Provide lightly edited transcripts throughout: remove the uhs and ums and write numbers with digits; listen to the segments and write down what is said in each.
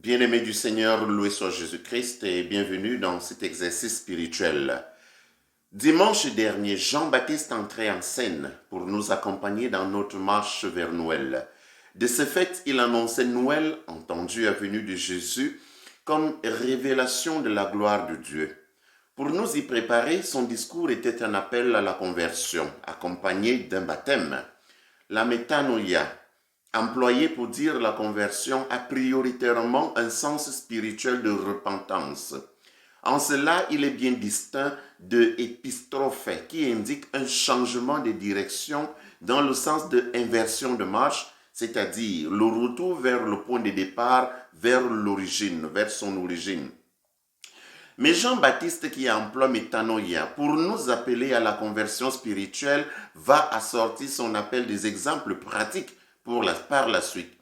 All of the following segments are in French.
Bien-aimés du Seigneur, loué soit Jésus-Christ et bienvenue dans cet exercice spirituel. Dimanche dernier, Jean-Baptiste entrait en scène pour nous accompagner dans notre marche vers Noël. De ce fait, il annonçait Noël, entendu la venue de Jésus, comme révélation de la gloire de Dieu. Pour nous y préparer, son discours était un appel à la conversion, accompagné d'un baptême. La métanoïa, employé pour dire la conversion, a prioritairement un sens spirituel de repentance. En cela, il est bien distinct de épistrophe, qui indique un changement de direction dans le sens de inversion de marche, c'est-à-dire le retour vers le point de départ, vers l'origine, vers son origine. Mais Jean-Baptiste qui emploie métanoïa pour nous appeler à la conversion spirituelle va assortir son appel des exemples pratiques par la suite.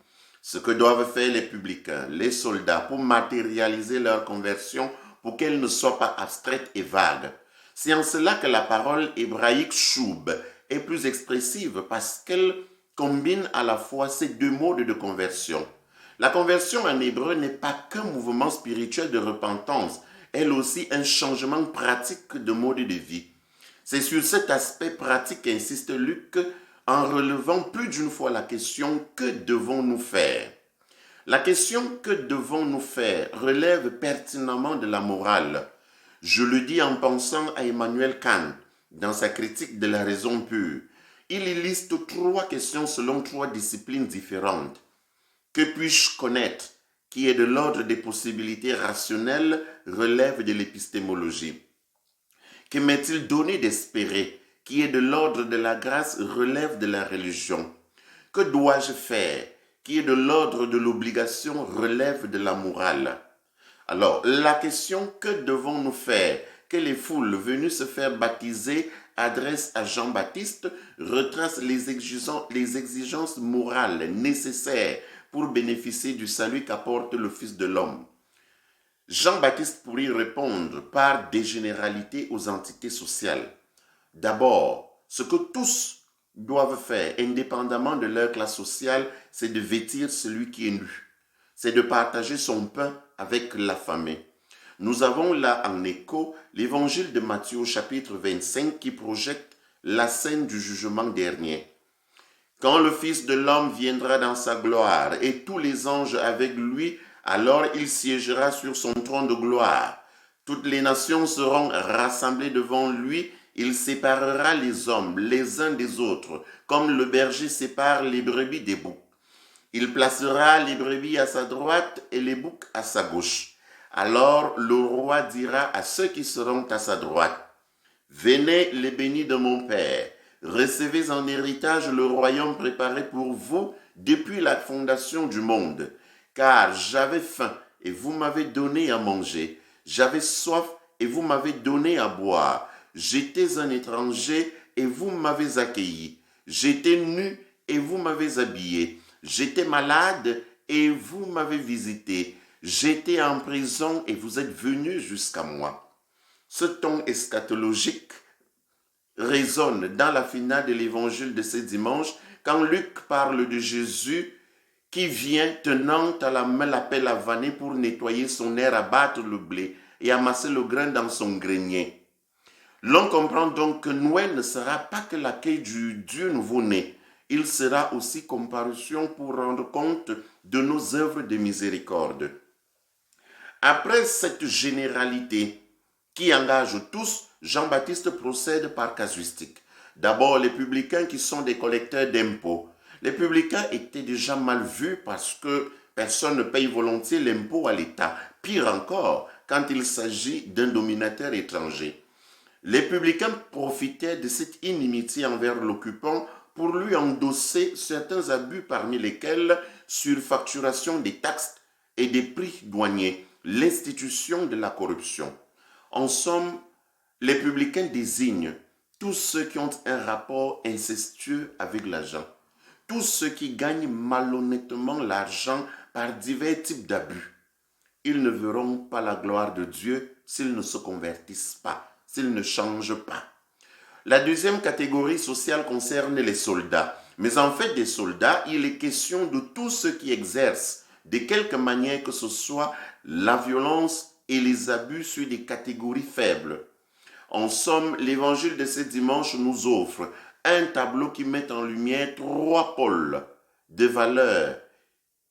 Ce que doivent faire les publicains, les soldats pour matérialiser leur conversion pour qu'elle ne soit pas abstraite et vague. C'est en cela que la parole hébraïque choub est plus expressive parce qu'elle combine à la fois ces deux modes de conversion. La conversion en hébreu n'est pas qu'un mouvement spirituel de repentance, elle aussi un changement pratique de mode de vie. C'est sur cet aspect pratique qu'insiste Luc en relevant plus d'une fois la question « Que devons-nous faire ?» La question « Que devons-nous faire ?» relève pertinemment de la morale. Je le dis en pensant à Emmanuel Kant, dans sa critique de la raison pure. Il y liste 3 questions selon 3 disciplines différentes. Que puis-je connaître, qui est de l'ordre des possibilités rationnelles, relève de l'épistémologie. Que m'est-il donné d'espérer, qui est de l'ordre de la grâce, relève de la religion. Que dois-je faire, qui est de l'ordre de l'obligation, relève de la morale. Alors, la question « Que devons-nous faire ?» que les foules venues se faire baptiser adressent à Jean-Baptiste retrace les exigences morales nécessaires pour bénéficier du salut qu'apporte le Fils de l'homme. Jean-Baptiste pourrait répondre par des généralités aux entités sociales. D'abord, ce que tous doivent faire, indépendamment de leur classe sociale, c'est de vêtir celui qui est nu. C'est de partager son pain avec l'affamé. Nous avons là en écho l'évangile de Matthieu au chapitre 25 qui projette la scène du jugement dernier. Quand le Fils de l'homme viendra dans sa gloire et tous les anges avec lui, alors il siégera sur son trône de gloire. Toutes les nations seront rassemblées devant lui. Il séparera les hommes les uns des autres, comme le berger sépare les brebis des boucs. Il placera les brebis à sa droite et les boucs à sa gauche. Alors le roi dira à ceux qui seront à sa droite, « Venez les bénis de mon Père, recevez en héritage le royaume préparé pour vous depuis la fondation du monde. Car j'avais faim et vous m'avez donné à manger, j'avais soif et vous m'avez donné à boire, j'étais un étranger et vous m'avez accueilli, j'étais nu et vous m'avez habillé, j'étais malade et vous m'avez visité, j'étais en prison et vous êtes venus jusqu'à moi. » Ce ton eschatologique résonne dans la finale de l'évangile de ce dimanche quand Luc parle de Jésus qui vient tenant à la main la pelle à vanner pour nettoyer son aire, abattre le blé et amasser le grain dans son grenier. L'on comprend donc que Noël ne sera pas que l'accueil du Dieu nouveau-né, il sera aussi comparution pour rendre compte de nos œuvres de miséricorde. Après cette généralité qui engage tous, Jean-Baptiste procède par casuistique. D'abord, les publicains qui sont des collecteurs d'impôts. Les publicains étaient déjà mal vus parce que personne ne paye volontiers l'impôt à l'État. Pire encore, quand il s'agit d'un dominateur étranger. Les publicains profitaient de cette inimitié envers l'occupant pour lui endosser certains abus parmi lesquels surfacturation des taxes et des prix douaniers, l'institution de la corruption. En somme, les publicains désignent tous ceux qui ont un rapport incestueux avec l'argent, tous ceux qui gagnent malhonnêtement l'argent par divers types d'abus. Ils ne verront pas la gloire de Dieu s'ils ne se convertissent pas, s'ils ne changent pas. La deuxième catégorie sociale concerne les soldats. Mais en fait des soldats, il est question de tous ceux qui exercent de quelque manière que ce soit, la violence et les abus sur des catégories faibles. En somme, l'évangile de ce dimanche nous offre un tableau qui met en lumière 3 pôles de valeurs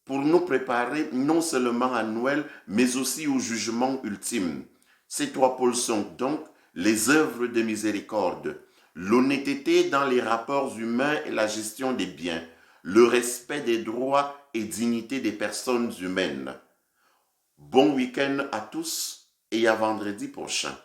pour nous préparer non seulement à Noël, mais aussi au jugement ultime. Ces 3 pôles sont donc les œuvres de miséricorde, l'honnêteté dans les rapports humains et la gestion des biens, le respect des droits et dignité des personnes humaines. Bon week-end à tous et à vendredi prochain.